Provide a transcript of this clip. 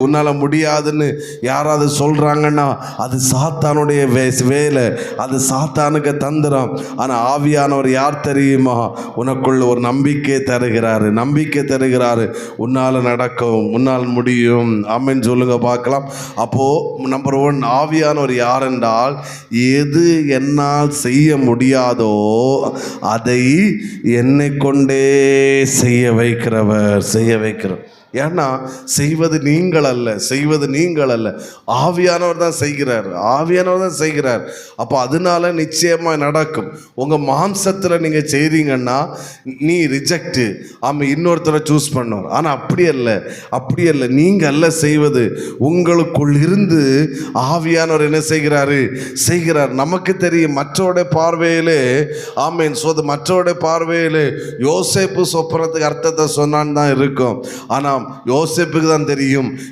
உன்னால முடியாதுன்னு யாராவது சொல்றாங்கன்னா அது சாத்தானுடைய வேலை, அது சாத்தானுக்கு தந்திரம். ஆனா ஆவியானவர் யார் தெரியுமா? உனக்குள்ள ஒரு நம்பிக்கை தருகிறாரு. உன்னால நடக்கும், உன்னால் முடியும். ஆமென் சொல்லுங்க பார்க்கலாம். அப்போ நம்பர் 1, ஆவியானவர் யார் என்றால், எது என்னால் செய்ய முடியாதோ அதை என்னை கொண்டே செய்ய வைக்கிறவர். ஏன்னா செய்வது நீங்கள் அல்ல, ஆவியானவர் தான் செய்கிறார். அப்போ அதனால நிச்சயமாக நடக்கும். உங்கள் மாம்சத்தில் நீங்கள் செய்றீங்கன்னா நீ ரிஜெக்ட், இன்னொருத்தரை சூஸ் பண்ணுவார். ஆனால் அப்படி அல்ல, நீங்கள் அல்ல செய்வது, உங்களுக்குள் இருந்து ஆவியானவர் என்ன செய்கிறார். நமக்கு தெரியும் மற்றவருடைய பார்வையிலே, ஆமேன் மற்றவருடைய பார்வையிலே யோசேப்பு சொப்பனத்துக்கு அர்த்தத்தை சொன்னான்னு தான் இருக்கும். ஆனால் யோசேப்புக்கு தான் தெரியும்